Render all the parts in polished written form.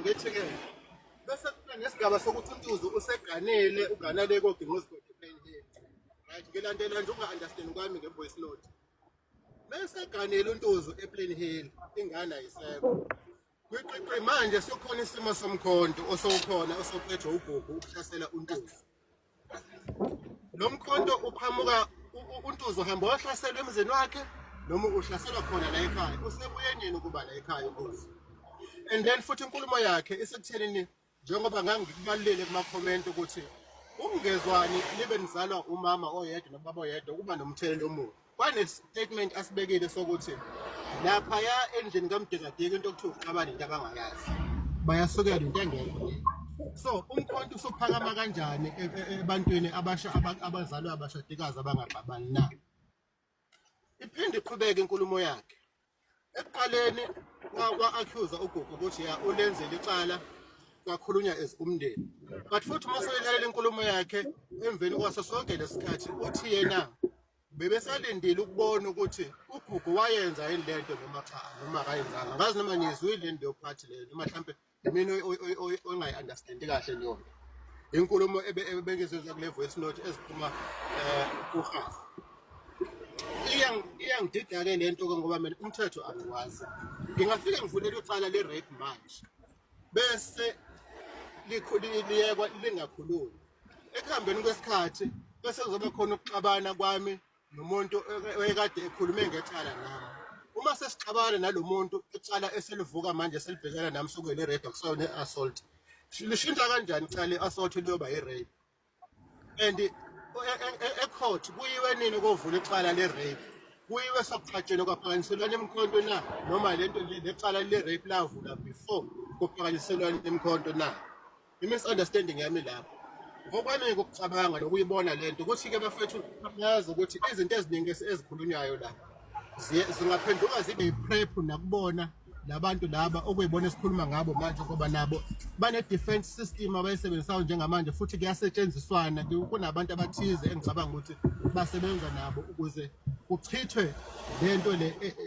Ngithi-ke bese kuba nesigaba sokuthi uNtuzu useganele uganele koginqa uzigodi plain here. Right, ngilandela nje unga-understand kwami nge-voice note. Bese ganele uNtuzu ePlain Hill ingane ayisekho. Kwiqiqi manje sokhona isimo somkhonto osowukhona osophethwe uGugu ukuhlasela uNtuzu. Lo mkhonto uqhamuka uNtuzu uhamba wahlasela emzini wakhe noma uhlaselwa khona la ekhaya. Usebuye nini ukuba la ekhaya uNtuzu? And then futhi inkulumo yakhe isekuthenini njengoba ngangikubalulele kuma-comment ukuthi ukungezwani libe nizalwa umama oyedwa nobaba oyedwa kuba nomthelela omubi. Kwane-statement asibekile sokuthi laphaya endlini kaMdekadeka into okuthiwa uxabana into abangayazi bayasukela into engekho. So umkhonto usuphakama kanjani ebantwini abasha abazalwa abashadikazi abangaxabani na? Iphinde iqhubeke inkulumo yakhe. Ekuqaleni wa-accuse uGugu ukuthi ulenzele icala kwakhulunywa as umndeni. But futhi uma soyilalela inkulumo yakhe emveni kwaso sonke lesikhathi uthi yena bebesalindile ukubona ukuthi uGugu wayenza yini lento noma cha noma akayenzanga. Ngazi noma nizwile into yophathi leyo noma mhlambe mina ongayi-understandi kahle yona. Inkulumo ebengizenza kule voice note eziphuma kuHafu. Iyangidida-ke lento-ke ngoba mina umthetho angiwazi. Ngingafike ngivulele icala le-rape manje bese liyekwa lingakhulumi. Ekuhambeni kwesikhathi bese kuzoba khona ukuxabana kwami nomuntu oyekade ekhulume ngecala nami. Uma sesixabana nalo muntu icala eselivuka manje selibhekana nami sokuyile rape akusona ne-assault. Lishintsha kanjani icala le-assault liyoba i-rape? And ecourt kuyiwe nini kovula icala le-rape? Kuyiwe sokuqhatsheni kwaphakanyiselwana imkhonto na noma lento lecala le-rape lavula before kuphakanyiselwana imkhonto na? I-misunderstanding yami lapho. Ngokwami ukucabanga nokuyibona lento ukuthi-ke bafethu yazi ukuthi izinto eziningi ezikhulunywayo la zingaphenduka zibe yi-prep nakubona labantu laba okuyibona esikhuluma ngabo manje ngoba nabo bane-defense system abayisebenzisayo njengamanje futhi kuyasetshenziswana kunabantu abathize engicabanga ukuthi basebenza nabo ukuze kuchithwe lento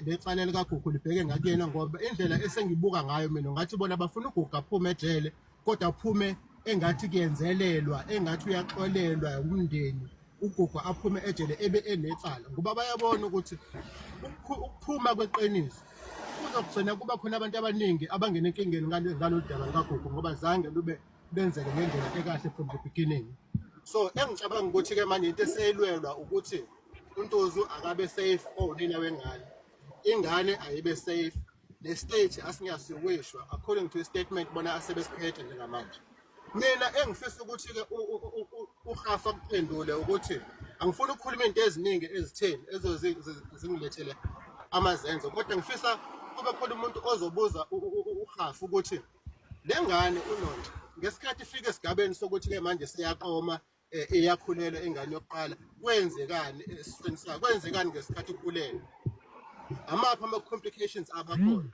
lecala likaGugu libheke ngakuyena ngoba indlela esengibuka ngayo mina ngathi bona bafuna uGugu aphume ejele kodwa aphume engathi kuyenzelelwa engathi uyaxolelwa umndeni uGugu aphume ejele ebe enecala ngoba bayabona ukuthi ukuphuma kweqiniso kuzogcina kuba khona abantu abaningi abangena enkingeni ngalolu daba likaGugu ngoba zange lube lenzeke ngendlela ekahle from the beginning. So engicabanga ukuthi-ke manje into eseyilwelwa ukuthi uNtuzu akabe safe onina wengane, ingane ayibe safe, le state asingasiwishwa according to i-statement bona asebesiphethe njengamanje. Mina engifisa ukuthi-ke uHafu akuphendule ukuthi angifuni ukukhuluma into eziningi ezitheni ezozingilethele amazenzo kodwa ngifisa kube khona umuntu ozobuza uHafu ukuthi le ngane uNonto ngesikhathi ifika esigabeni sokuthi-ke manje siyaqoma iyakhulelwa ingane yokuqala kwenzekani esifeni sayo kwenzekani ngesikhathi ukhulelwe? Amaphi ama-complications abakhona?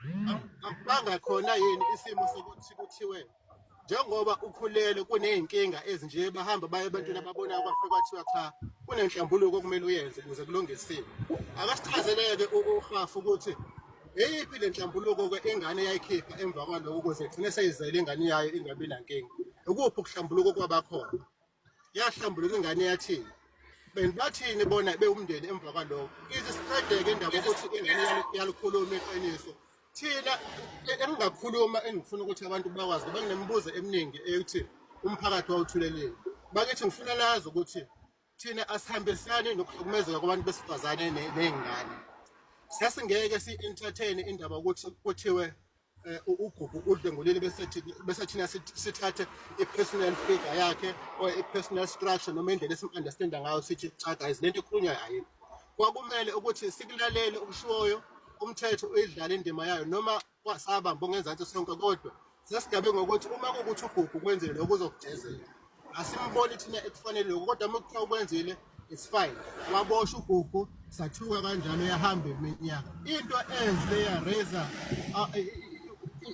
Bangakhona yini isimo sokuthi kuthiwe njengoba ukhulelwe kuney'nkinga ezinje bahamba baye ebantwini ababonayo kwafika kwathiwa cha kunenhlambuluko okumele uyenze ukuze kulungiswe. Akasichazeleke uHafu ukuthi eyiphi le nhlambuluko-ke ingane yayikhipha emva kwalokho ukuze igcine seyizele ingane yayo ingabi nankinga. Ukuphi ukuhlambuluko kwabakhona? Yahlambuluka ingane yathini? Bathini bona bewumndeni emva kwalokho? Ize siqedeke indaba yokuthi ingane yalikhuluma iqiniso. Thina engingakhuluma engifuna ukuthi abantu bakwazi banginemibuzo eminingi eyokuthi umphakathi wawuthuleleni. Bakithi ngifuna lazi ukuthi thina asihambisani nokuhlukumezeka kwabantu besifazane ney'ngane. Sasingeke si-entertain indaba ukuthi kuthiwe uGugu udlengulile bese thina sithathe i-personal figure yakhe or i-personal structure noma indlela esim-understanda ngayo sithi cha guys lento ikhulunywayo ayikho. Kwakumele ukuthi sikulalele okushoyo umthetho uyidlala indima yayo noma kwasabamba ngenzansi sonke kodwa sesigabe ngokuthi uma kukuthi uGugu kwenzile lokho uzokujezela. Asimboni thina ekufanele lokho kodwa uma kuthiwa ukwenzile it's fine. Waboshwa uGugu sathuka kanjalo yahamba iminyaka. Into enhle yareza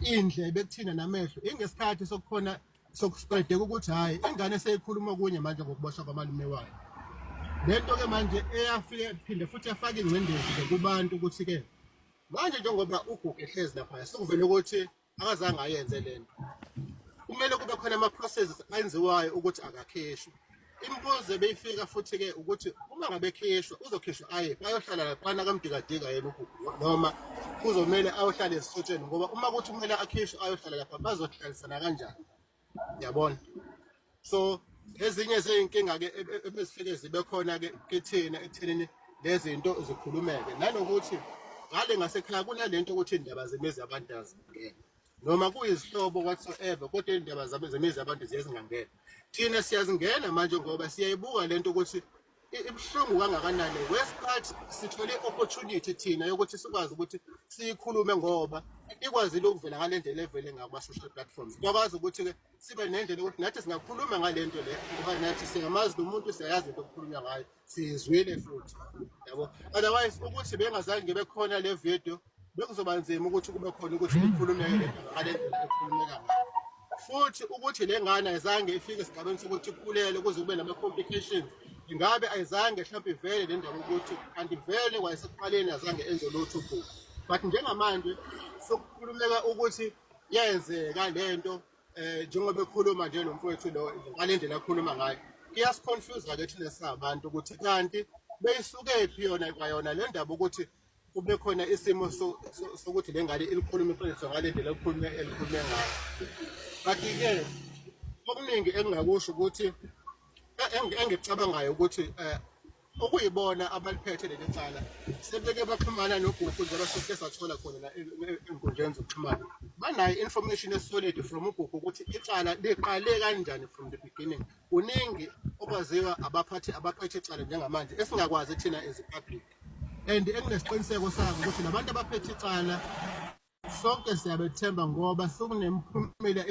indlebe kuthina namehlo ingesikhathi sokukhona sokuspreadeka ukuthi hayi ingane seyikhuluma kunye manje ngokuboshwa kwamalume wayo. Lento-ke manje eyafike phinde futhi yafaka ingcindezi kubantu ukuthi-ke manje njengoba uGugu ehlezi lapha sekuvele ukuthi akazange ayenze lento. Kumele kube khona ama-processes enziwayo ukuthi akakhishwe. Imibuzo beyifika futhi-ke ukuthi uma ngabe ekhishwa uzokhishwa ayohlala laphana kamdikadika yena uGugu noma kuzomele ayohlala esihotsheni ngoba uma kuthi kumele akhishwe ayohlala lapha bazohlalisana kanjani, yabona. So ezinye zey'nkinga-ke ebezifike zibe khona-ke kithina ekuthenini lezi zinto zikhulumeke nanokuthi ngale ngasekhaya kunalento ukuthi iy'ndaba zemizi yabantu azingene noma kuyizihlobo whatsoever kodwa iy'ndaba zemizi yabantu ziyazingangena. Thina siyazingena manje ngoba siyayibuka lento ukuthi ibuhlungu kangakanani. Wesiphathi sithole i-opportunity thina yokuthi sikwazi ukuthi siyikhulume ngoba ikwazile ukuvela ngale ndlela evele ngakuma-social platforms. Kwakwazi ukuthi-ke sibe nendlela yokuthi nathi singakhuluma ngale nto le ngoba nathi singamazi lo muntu, siyayazi into okukhulunywa ngayo, siyizwile futhi, yabo. Otherwise ukuthi bengazange ngibe khona le video bekuzoba nzima ukuthi kube khona ukuthi ikhulumeke le ndaba ngale ndlela ekhulumeka ngayo. Futhi ukuthi le ngane ayizange ifike esigabeni sokuthi ikhulele kuze kube nama-complications, ingabe ayizange mhlawumbe ivele le ndaba ukuthi kanti vele kwayesekuqaleni azange enze lutho uGugu. But njengamanje sokukhulumeka ukuthi yenzeka lento njengoba ekhuluma nje nomfowethu lo ngale ndlela akhuluma ngayo, kuyasiconfuse-ke thina singabantu ukuthi kanti beyisukephi yona kwayona le ndaba ukuthi kube khona isimo sokuthi le ngane ilikhulume iqiniso ngale ndlela elikhulume ngayo. Kanti-ke okuningi engingakusho ukuthi engicabangayo ukuthi okuyibona abaliphethe leli cala sebeke baxhumana noGugu njengoba soke sathola khona la enkundleni zokuxhumana, banayo information esolid from uGugu ukuthi icala liqale kanjani from the beginning. Kuningi okwaziwa abaphethe icala njengamanje esingakwazi thina as public, and enginesiqiniseko sabo ukuthi labantu abaphethe icala sonke siyabethemba ngoba sokunemiphumela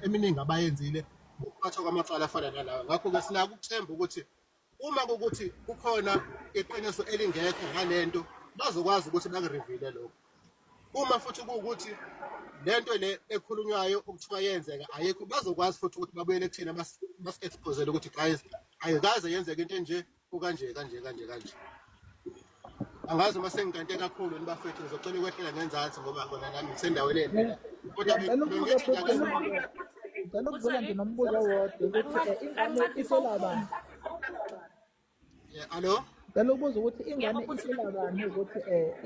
eminingi abayenzile ukuphathwa kwamacala afana nalawa. Ngakho-ke sinako ukuthemba ukuthi uma kukuthi kukhona iqiniso elingekho ngalento bazokwazi ukuthi bakurivile lokho. Uma futhi kuwukuthi lento le ekhulunywayo okuthiwa yenzeka ayikho, bazokwazi futhi ukuthi babuyele kuthina basi-expose ukuthi guys ayikaze yenzeka into enje ukanje kanje. Angazi uma sengikante kakhulu nibafethu ngizocela ukwehlela ngenzansi ngoba khona nami ngisendaweni endlela. Kodwa ngicela ukuvela nje nombuzo wodwa ukuthi ingane isola bani? Alo? Ngicela ukubuza ukuthi ingane isola bani ukuthi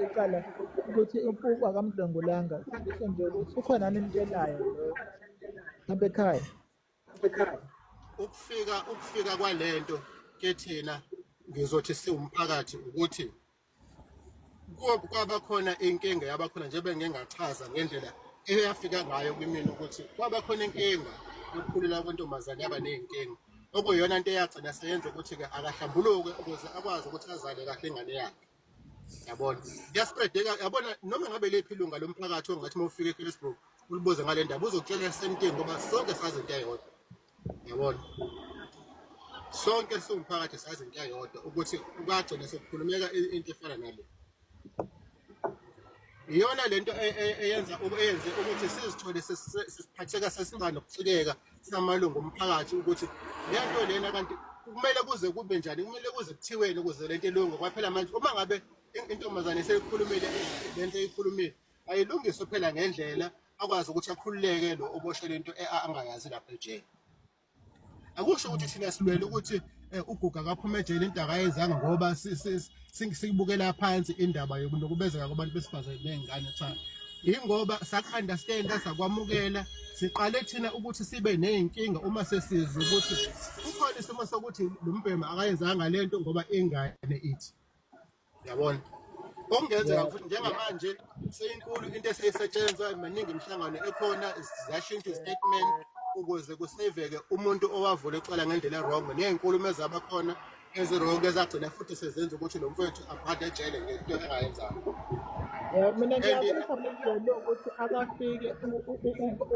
icala ukuthi impukwa kaMdlengulanga sisho nje ukuthi ukhona nimtshelayo lo lapha ekhaya. Ukufika kwalento ke thina ngizothi siwumphakathi ukuthi kwaba khona inkinga yabakhona nje bengingachaza ngendlela eyafika ngayo kumina ukuthi kwaba khona inkinga yokukhulula kwentombazane yaba ney'nkinga okuyiyona nto eyagcina seyenza ukuthi-ke akahlambuluke ukuze akwazi ukuthi azale kahle ingane yakhe, yabona. Yaspreadeka, yabona, noma ngabe liphi ilunga lomphakathi ongathi uma ufika eFacebook ulibuze ngale ndaba uzokutshela same thing ngoba sonke sazi into eyodwa, yabona. Sonke siwumphakathi sazi into eyodwa ukuthi ukagcina sekukhulumeka into efana nale. Iyona lento eyenze ukuthi sizithole sesiphatheka sesiba nokucikeka samalungu omphakathi ukuthi lento lena kanti kumele kuze kube njani, kumele kuze kuthiweni ukuze lento ilunge. Kwaphela manje uma ngabe intombazane seyikhulumile lento eyikhulumile ayilungiswe phela ngendlela akwazi ukuthi akhululeke lo oboshwe lento angayazi lapha ejele. Akusho ukuthi thina silwele ukuthi uGugu akaphuma ejele into akayenzanga ngoba sikubukela phansi indaba yokubezeka kwabantu besifazane ney'ngane. Cha, yingoba sak-understanda sakwamukela siqale thina ukuthi sibe ney'nkinga uma sesizwe ukuthi kukhona isimo sokuthi lo mbhema akayenzanga lento ngoba ingane ithi, yabona. Okungenzeka futhi njengamanje seyinkulu into eseyisetshenzwa maningi imihlangano ekhona ziyashintsha i-statement ukuze kuseveke umuntu owavula icala ngendlela wrong ney'nkulumo ezabakhona ezirong ezagcina futhi sezenza ukuthi lo mfowethu abhade ejele ngento engayenzanga. Mina ngiyafisa manje ukuthi akafike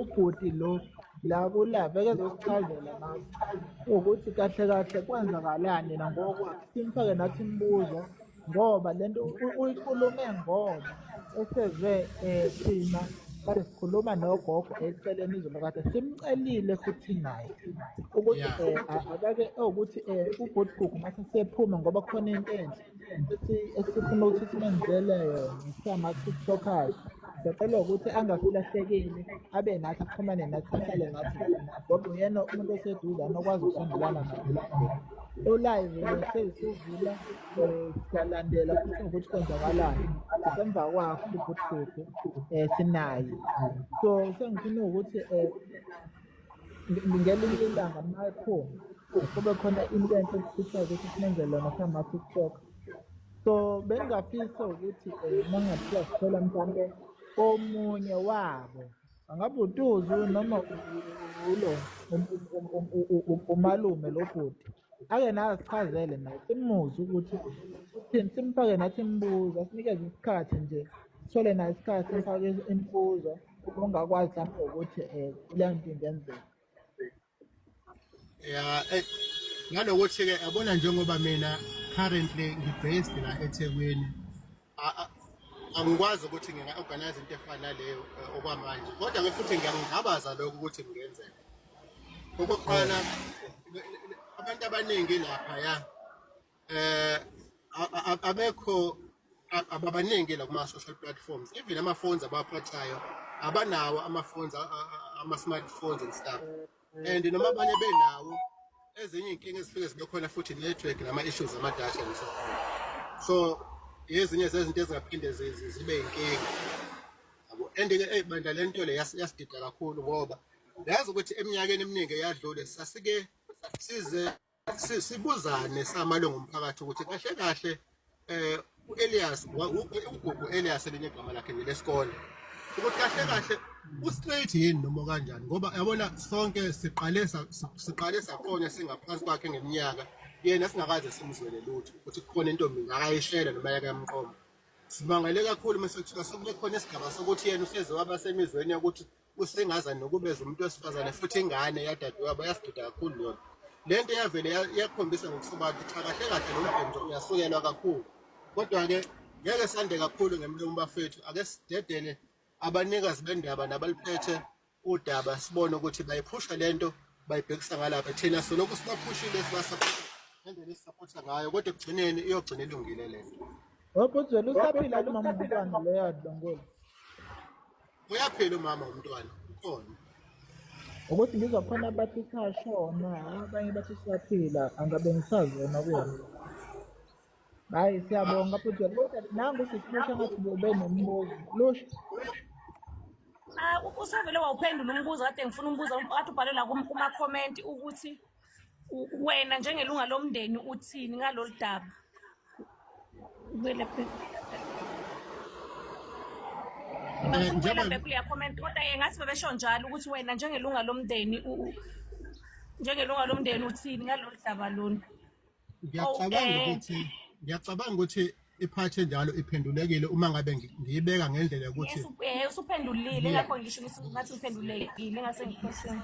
ubhuti lo la kula veke zosichazela nathi ukuthi kahle kwenzakalani na ngokwakhe simfake nathi imibuzo ngoba lento uyikhulume ngoba eseve thina kade sikhuluma nogogo eceleni izolo kade simcelile futhi naye ukuthi akake ukuthi ubhuti Gugu mase sephuma ngoba khona into enhle esifuna ukuthi simenzele yona sama-tiktokers ngicela ukuthi angasilahlekeli abe nathi axhumane nathi ahlale nathi ngoba uyena umuntu oseduzane okwazi ukusondelana nathi ulive ngehlezi siwuvula siyalandela futhi ukuthi kwenzakalani semva kwakho ubhuti sinaye so sengifuna ukuthi ngelinye ilanga mayikhona kube khona into enhle esifisayo ukuthi sinenze lona sama-TikTok so bengingafisa ukuthi mangathiwa sithola mhlawumbe omunye wabo angabe uTuzu noma ulo umalume lo bhuti ake naye asichazele naye simuzwe ukuthi uthini simfake nathi imibuzo asinikeze isikhathi nje sithole naye isikhathi simfake imibuzo ongakwazi mhlawumbe ukuthi leyo nto ingenzeka ya nanokuthi-ke yabona njengoba mina currently ngi-based la eThekwini angikwazi ukuthi nginga-organize into efana naleyo okwamanje kodwa-ke futhi ngiyangingabaza lokho ukuthi kungenzeka okokuqala abantu abaningi laphaya abekho abaningi la kuma-social platforms even ama-phones abaphathayo abanawo ama-phones ama-smartphones and stuff and noma abanye benawo ezinye iy'nkinga ezifike zibe khona futhi network nama-issues amadasha and so ezinye zezinto ezingaphinde zibe yinkinga yabo and-ke bandla le nto le yasidida kakhulu ngoba yazi ukuthi eminyakeni eminingi eyadlule sasike size sibuzane samalungu omphakathi ukuthi kahle kahle u-Elias uGugu Elias elinye igama lakhe nje lesikole ukuthi kahle kahle u-straight yini noma kanjani ngoba yabona sonke siqale saqonya singaphansi kwakhe ngeminyaka yena singakaze simzwele lutho ukuthi kukhona intombi ngakayishela noma yakayamqoma sibangale kakhulu mase kuthiwa sekube khona isigaba sokuthi yena useze waba semizweni yokuthi usengaza nokubeza umuntu wesifazane futhi ingane yadadewabo yasidida kakhulu yona lento yavele yakhombisa ngokusobala ukuthi cha kahle kahle lo mbhenjo uyasukelwa kakhulu kodwa-ke ngeke sande kakhulu ngemlomo bafethu ake sidedele abanikazi bendaba nabaliphethe udaba sibone ukuthi bayiphusha lento bayibhekisa ngalapha thina solokhu sibaphushile sibasapotha ngendlela esisapotha ngayo kodwa ekugcineni iyogcina ilungile lento obuzwela usaphila lo mama umntwana lo yadlongolo uyaphila umama womntwana ukhona ukuthi ngizokhona abathi sashona abanye bathi siyaphila angabe ngisazona kuyona hayi siyabonga futhi kodwa nangu sisimusha ngathi ube nombuzo lusho usavele wawuphendula umbuzo kade ngifuna umbuzo kade ubhalela kuma-comment ukuthi wena njengelunga lomndeni uthini ngalolu daba ngifuna kuleya comment kodwa ngathi bebesho njalo ukuthi wena njengelunga lomndeni uthini ngalolu daba lona ngiyacabanga ukuthi iphathe njalo iphendulekile uma ngabe ngiyibeka ngendlela yokuthi usuphendulile ngakho ngisho ngathi uphendulekile ngase ngikhosini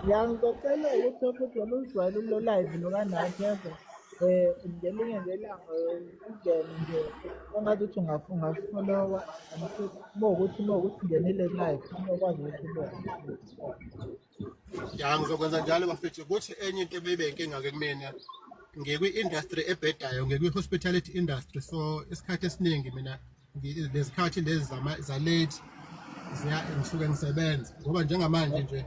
ngiyangicela ukuthi futhi waluzwayele lo live lokanathi yebo ngelinye ngelanga ungene nje ongathi uthi ungafolowa ukuthi ngenile live unokwazi ukuthi ya ngizokwenza njalo bafethu ukuthi enye into ebebe inkinga-ke kumina ngikwi-industry ebhedayo ngikwi-hospitality industry so isikhathi esiningi mina lezikhathi lezi za-late ngisuke ngisebenza ngoba njengamanje nje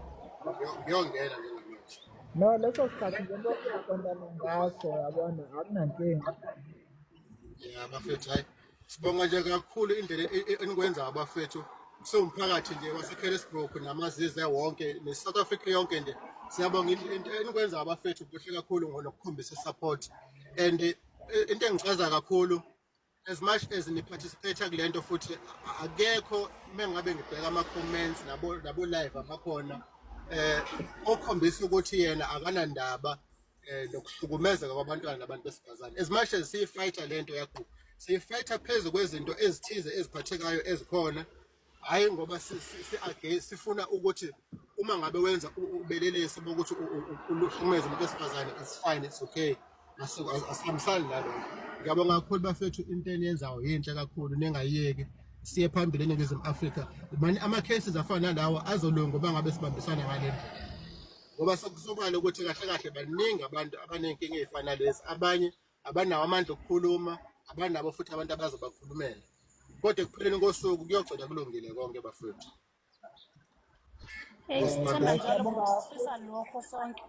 ngiyongena njengamanje no leso sikhathi ngento uyaqondana ngaso yabona akunankinga ya bafethu hayi sibonga nje kakhulu indlela enikwenza abafethu siwumphakathi nje waseKellisbrook namazize wonke ne-South Africa yonke nje siyabonga into enikwenza abafethu kuhle kakhulu ngokukhombisa support and into engichaza kakhulu as much as niparticipate kulento futhi akekho mengabe ngibheka ama-comments nabo live abakhona okhombisa ukuthi yena akanandaba nokuhlukumezeka kwabantwana nabantu besifazane as much as siyifighter lento yakho siyifighter phezu kwezinto ezithize eziphathekayo ezikhona hayi ngoba sifuna ukuthi uma ngabe wenza ubelelesi bokuthi uhlukumeze umuntu wesifazane it's fine it's okay asihambisani nalokho ngiyabonga kakhulu bafethu into eniyenzayo yinhle kakhulu ningayiyeki siye phambili eNingizimu Afrika manje ama-cases afana nalawo azolunga ngoba ngabe sibambisana ngale ndlela ngoba sokusobala ukuthi kahle kahle baningi abantu abanenkinga ezifana lezi abanye abanawo amandla okukhuluma abanabo futhi abantu abazobakhulumela kodwa ekupheleni kosuku kuyogcina kulungile konke bafowethu. Sithemba njalo ukuthi sifisa lokho sonke.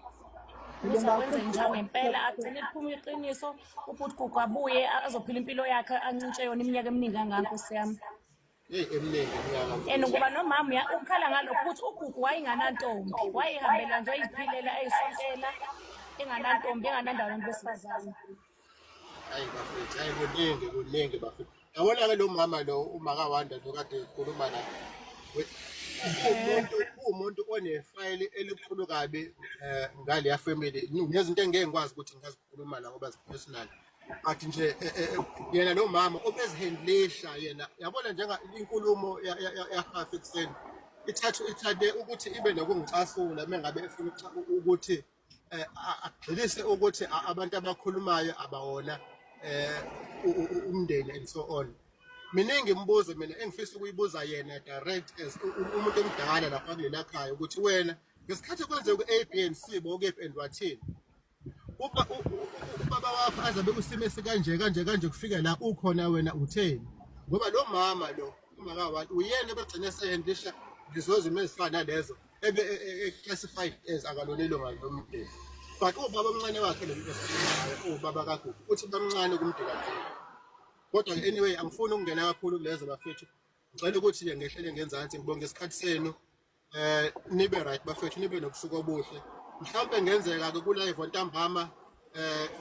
Ukuthi akwenze njalo ngempela agcine liphuma iqiniso ubhuti Gugu abuye azophila impilo yakhe ancintshe yona iminyaka eminingi kangaka Nkosi yami. Eminingi iminyaka. And ngoba nomama ukhala ngalokho ukuthi uGugu wayenganantombi, wayehambela nje ayiphilela ayisontela enganantombi enganandaba nabantu besifazane. Hayi bafethu, hayi kuningi bafethu. Yabona-ke lo mama lo uMakaWanda lo kade ekhuluma la. Umuntu onefayili elikhulu kabi ngaleya family. Nezinto engeke ngikwazi ukuthi ngizikhuluma la ngoba zipersonal. Athi nje yena lo mama obezihandlisha yena. Yabona njenga inkulumo yahafu ekuseni. Ithathe ukuthi ibe nokungicasula mengabe efuna ukuthi agxilise ukuthi abantu abakhulumayo abawona umndeni and so on. Miningi imibuzo mina engifisa ukuyibuza yena direct as umuntu omdala lapha kulela khaya ukuthi wena ngesikhathi kwenzeka ku-A, B and C bokephi and wathini. Ubaba wakho azabe usimo esikanje kufika la ukhona wena utheni. Ngoba lo mama lo uMakaWanda uyena begcine sehendlisha ngizozimo ezifana nalezo classified as akalolelo ngalomndeni. But ubaba omncane wakhe lo muntu ubaba kaGugu uthi bamncane kumdela nje. Kodwa anyway angifuni ukungena kakhulu kulezo bafethu. Ngicela ukuthi nje ngehlele ngenzansi ngibonge isikhathi senu. Nibe right bafethu, nibe nobusuku obuhle. Mhlawumbe ngenzeka ke ku live ntambama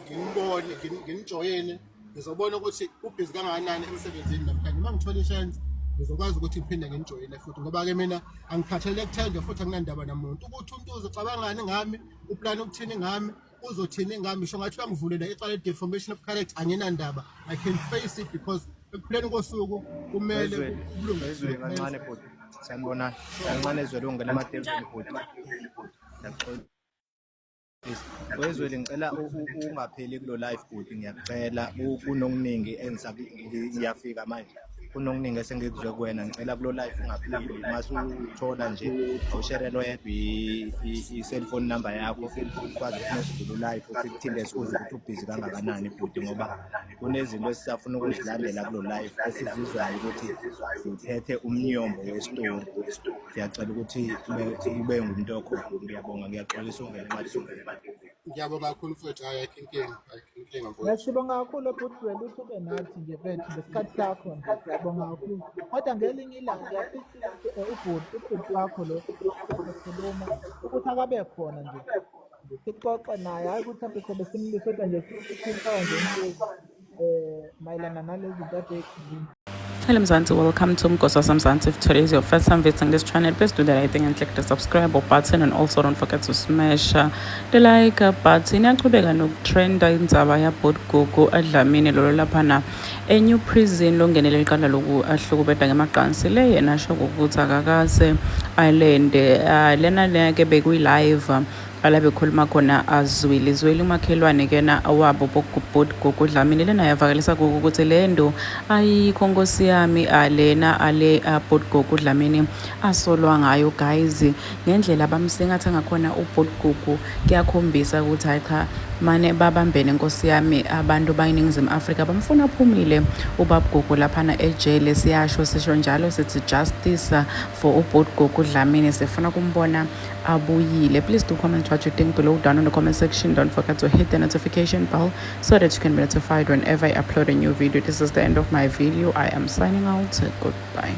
ngimbone nginijoyene ngizobona ukuthi ubhizi kangakanani emsebenzini namhlanje. Mangithola chance ngizokwazi ukuthi ngiphinde nginijoyene futhi ngoba ke mina angikhathalele kuthenge futhi anginandaba namuntu ukuthi umuntu uzocabangani ngami, uplan ukuthini ngami, uzothini ngami. Sho ngathi bangivulela icala defamation of character anginandaba. I can face it because ekupheleni kosuku kumele kulungiswe kancane futhi. Sanibona kancane ezwe ungena emathebeni futhi. Ngiyacela wezwe ngicela ungapheli kulo live futhi ngiyacela kunokuningi engiyafika manje. Kunokuningi esengikuzwe kuwena ngicela kulo live ungapheli mase uthola nje awushare lo yedwa i-cellphone number yakho ukwazi ukudlula live futhi kuthinde sikuze ukuthi ubhizi kangakanani futhi ngoba kunezinto esisafuna ukuzilandela kulo live esizizwayo ukuthi sithethe umnyombo wesitori. Ngiyacela ukuthi ube ngumuntu okhona. Ngiyabonga, ngiyaxolisa ungena emathubeni. Ngiyabonga kakhulu futhi ayikho inkinga mfowethu. Ngiyabonga kakhulu ukuthi wena uthi ube nathi nje bethu ngesikhathi sakho nje. Ngiyabonga kakhulu. Kodwa ngelinye ilanga ngiyafisa ukuthi ubhuti wakho lo ukhuluma ukuthi akabe khona nje. Sixoxe naye hayi ukuthi mhlawumbe sobe simlise kodwa nje sifaka nje imibuzo mayelana nalezi zinto ekuzini. Hello Mzansi, welcome to Mkosi Mzansi. If today is your first time visiting this channel, please do the right thing and click the subscribe button, and also don't forget to smash the like button. Iyaqhubeka nokutrenda indzaba yabhuti Gugu aDlamini lolo laphana eNew Prison longenele liqala loku ahlukubeda ngemaqansi le yena asho ukuthi akakaze ayilende lena leke bekuyi live ala bekhuluma khona azwili umakhelwane kena awabo bokubhuti Gugu Dlamini lena yavakalisa ukuthi lendo ayikho Nkosi yami alena ale bhuti Gugu Dlamini asolwa ngayo guys ngendlela bamsengatha ngakhona ubhuti Gugu kuyakhombisa ukuthi hayi cha mane babambene Nkosi yami abantu bayiningizimu Afrika bamfuna aphumile ubaba Gugu laphana ejele. Sisho njalo sithi justice for ubhuti Gugu Dlamini, sifuna kumbona abuyile. Please do comment what you think below down in the comment section. Don't forget to hit the notification bell so that you can be notified whenever I upload a new video. This is the end of my video. I am signing out. Goodbye.